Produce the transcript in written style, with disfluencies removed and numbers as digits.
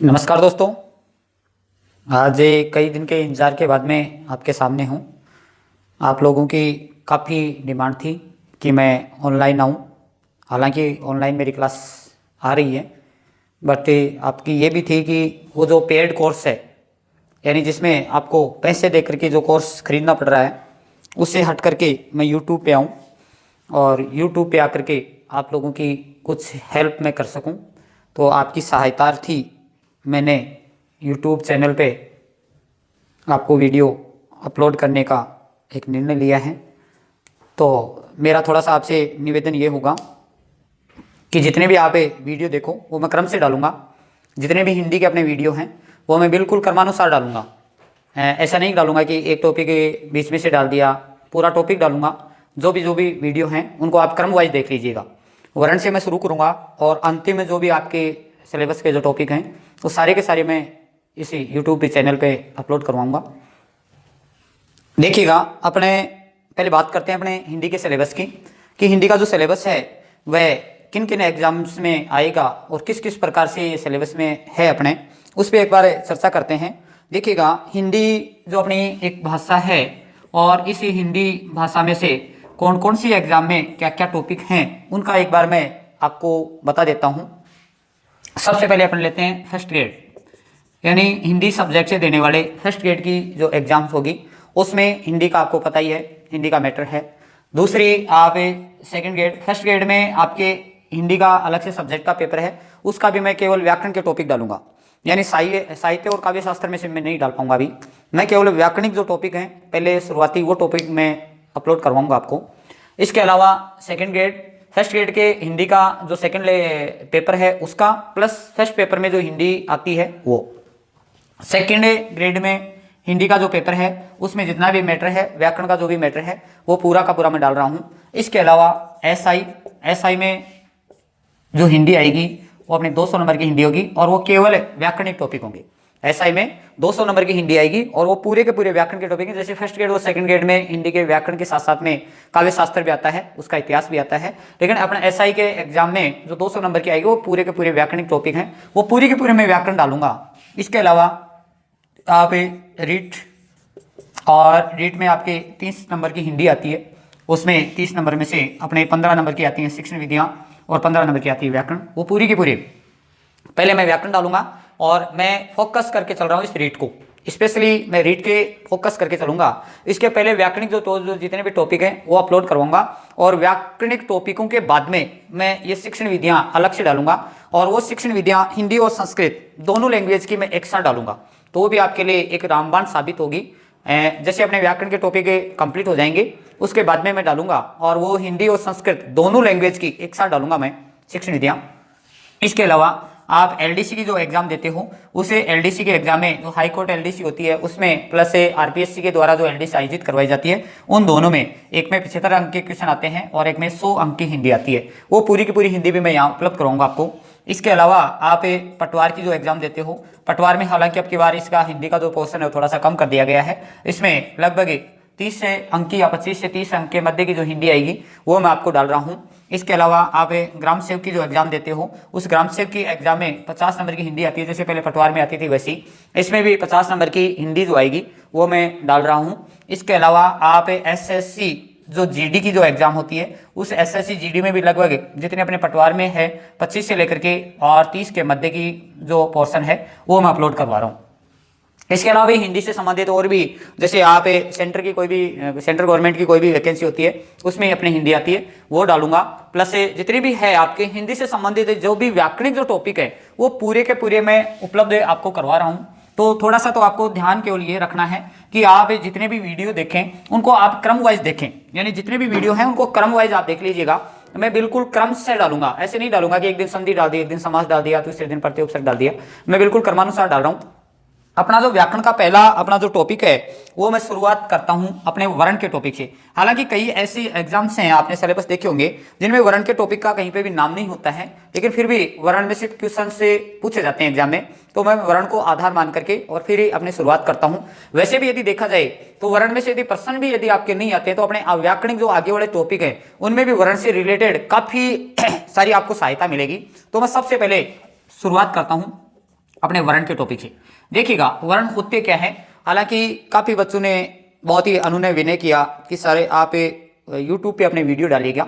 नमस्कार दोस्तों। आज कई दिन के इंतज़ार के बाद मैं आपके सामने हूँ। आप लोगों की काफ़ी डिमांड थी कि मैं ऑनलाइन आऊँ। हालांकि ऑनलाइन मेरी क्लास आ रही है, बट आपकी ये भी थी कि वो जो पेड कोर्स है, यानी जिसमें आपको पैसे दे करके जो कोर्स ख़रीदना पड़ रहा है, उससे हट करके मैं यूट्यूब पे आऊँ और यूट्यूब पे आकर के आप लोगों की कुछ हेल्प मैं कर सकूँ। तो आपकी सहायतार्थी मैंने यूट्यूब चैनल पे आपको वीडियो अपलोड करने का एक निर्णय लिया है। तो मेरा थोड़ा सा आपसे निवेदन ये होगा कि जितने भी आप वीडियो देखो वो मैं क्रम से डालूंगा। जितने भी हिंदी के अपने वीडियो हैं वो मैं बिल्कुल क्रमानुसार डालूंगा। ऐसा नहीं डालूंगा कि एक टॉपिक के बीच में से डाल दिया, पूरा टॉपिक डालूंगा। जो भी वीडियो हैं उनको आप क्रम वाइज देख लीजिएगा। वर्ण से मैं शुरू करूँगा और अंतिम में जो भी आपके सिलेबस के जो टॉपिक हैं वो सारे के सारे मैं इसी यूट्यूब पे चैनल पे अपलोड करवाऊँगा। देखिएगा, अपने पहले बात करते हैं अपने हिंदी के सिलेबस की, कि हिंदी का जो सिलेबस है वह किन किन एग्जाम्स में आएगा और किस किस प्रकार से ये सिलेबस में है अपने, उस पर एक बार चर्चा करते हैं। देखिएगा, हिंदी जो अपनी एक भाषा है और इस हिंदी भाषा में से कौन कौन सी एग्जाम में क्या क्या टॉपिक हैं उनका एक बार मैं आपको बता देता हूँ। सबसे पहले अपन लेते हैं फर्स्ट ग्रेड, यानी हिंदी सब्जेक्ट से देने वाले फर्स्ट ग्रेड की जो एग्जाम्स होगी उसमें हिंदी का आपको पता ही है, हिंदी का मैटर है। दूसरी आप सेकंड ग्रेड, फर्स्ट ग्रेड में आपके हिंदी का अलग से सब्जेक्ट का पेपर है, उसका भी मैं केवल व्याकरण के टॉपिक डालूंगा। यानी साहित्य और काव्य शास्त्र में से मैं नहीं डाल पाऊंगा अभी। मैं केवल व्याकरणिक जो टॉपिक हैं पहले शुरुआती वो टॉपिक मैं अपलोड करवाऊंगा आपको। इसके अलावा सेकेंड ग्रेड, फर्स्ट ग्रेड के हिंदी का जो सेकेंड पेपर है उसका, प्लस फर्स्ट पेपर में जो हिंदी आती है वो, सेकेंड ग्रेड में हिंदी का जो पेपर है उसमें जितना भी मैटर है, व्याकरण का जो भी मैटर है वो पूरा का पूरा मैं डाल रहा हूँ। इसके अलावा एसआई में जो हिंदी आएगी वो अपने 200 नंबर की हिंदी होगी और वो केवल व्याकरणिक टॉपिक होंगे। एसआई में 200 नंबर की हिंदी आएगी और वो पूरे के पूरे व्याकरण के टॉपिक हैं। जैसे फर्स्ट ग्रेड और सेकंड ग्रेड में हिंदी के व्याकरण के साथ साथ में काव्य शास्त्र भी आता है, उसका इतिहास भी आता है, लेकिन अपना एसआई के एग्जाम में जो 200 नंबर की आएगी वो पूरे के पूरे व्याकरणिक टॉपिक हैं, वो पूरे के पूरे मैं व्याकरण डालूंगा। इसके अलावा आप रीट, और रीट में आपके 30 नंबर की हिंदी आती है, उसमें 30 नंबर में से अपने 15 नंबर की आती हैं शिक्षण विधियाँ और 15 नंबर की आती है व्याकरण। वो पूरी की पूरी पहले मैं व्याकरण डालूंगा और मैं फोकस करके चल रहा हूँ इस रीट को, स्पेशली मैं रीट के फोकस करके चलूंगा। इसके पहले व्याकरणिक जो जितने भी टॉपिक हैं वो अपलोड करवाऊंगा और व्याकरणिक टॉपिकों के बाद में मैं ये शिक्षण विधियाँ अलग से डालूंगा और वो शिक्षण विधियाँ हिंदी और संस्कृत दोनों लैंग्वेज की मैं एक साथ डालूंगा। तो वो भी आपके लिए एक रामबाण साबित होगी। जैसे अपने व्याकरण के टॉपिक कंप्लीट हो जाएंगे उसके बाद में मैं डालूंगा और वो हिंदी और संस्कृत दोनों लैंग्वेज की एक साथ डालूंगा मैं शिक्षण विधियाँ। इसके अलावा आप एलडीसी की जो एग्जाम देते हो उसे एलडीसी के एग्जाम में जो हाई कोर्ट एलडीसी होती है उसमें प्लस आरपीएससी के द्वारा जो एलडीसी आयोजित करवाई जाती है उन दोनों में एक में 75 अंक के क्वेश्चन आते हैं और एक में 100 अंक की हिंदी आती है। वो पूरी की पूरी हिंदी भी मैं यहाँ उपलब्ध कराऊंगा आपको। इसके अलावा आप पटवार की जो एग्जाम देते हो, पटवार में हालांकि अब की बार इसका हिंदी का जो पोर्शन है थोड़ा सा कम कर दिया गया है, इसमें लगभग 30 अंक की या 25 से 30 अंक के मध्य की जो हिंदी आएगी वो मैं आपको डाल रहा हूँ। इसके अलावा आप ग्राम सेवक की जो एग्जाम देते हो उस ग्राम सेवक की एग्जाम में 50 नंबर की हिंदी आती है, जैसे पहले पटवार में आती थी वैसी इसमें भी 50 नंबर की हिंदी जो आएगी वो मैं डाल रहा हूँ। इसके अलावा आप एसएससी जो जीडी की जो एग्जाम होती है उस एसएससी जीडी में भी लगभग जितने अपने पटवार में है 25 से लेकर के और 30 के मध्य की जो पोर्शन है वो मैं अपलोड करवा रहा हूँ। इसके अलावा भी हिंदी से संबंधित और भी, जैसे आप सेंटर की कोई भी सेंट्रल गवर्नमेंट की कोई भी वैकेंसी होती है उसमें अपनी हिंदी आती है वो डालूंगा। प्लस जितनी भी है आपके हिंदी से संबंधित जो भी व्याकरणिक जो टॉपिक है वो पूरे के पूरे मैं उपलब्ध आपको करवा रहा हूँ। तो थोड़ा सा तो आपको ध्यान केवल ये रखना है कि आप जितने भी वीडियो देखें उनको आप क्रम वाइज देखें, यानी जितने भी वीडियो हैं उनको क्रम वाइज आप देख लीजिएगा। मैं बिल्कुल क्रम से डालूंगा, ऐसे नहीं डालूंगा कि एक दिन संधि डाल दी, एक दिन समास डाल दिया, दूसरे दिन प्रत्यय उपसर्ग डाल दिया। मैं बिल्कुल क्रमानुसार डाल रहा हूँ। अपना जो व्याकरण का पहला अपना जो टॉपिक है वो मैं शुरुआत करता हूं अपने वर्ण के टॉपिक से। हालांकि कई ऐसे एग्जाम्स हैं, आपने सिलेबस देखे होंगे, जिनमें वर्ण के टॉपिक का कहीं पे भी नाम नहीं होता है, लेकिन फिर भी वर्ण में से क्वेश्चन से पूछे जाते हैं एग्जाम में, तो मैं वर्ण को आधार मान करके और फिर अपने शुरुआत करता हूं। वैसे भी यदि देखा जाए तो वर्ण में से यदि प्रश्न भी यदि आपके नहीं आते हैं तो अपने व्याकरणिक जो आगे वाले टॉपिक है उनमें भी वर्ण से रिलेटेड काफी सारी आपको सहायता मिलेगी। तो मैं सबसे पहले शुरुआत करता हूँ अपने वर्ण के टॉपिक से। देखिएगा वर्ण होते क्या है, हालांकि काफ़ी बच्चों ने बहुत ही अनुनय विनय किया कि सर आप यूट्यूब पे अपने वीडियो डालिएगा,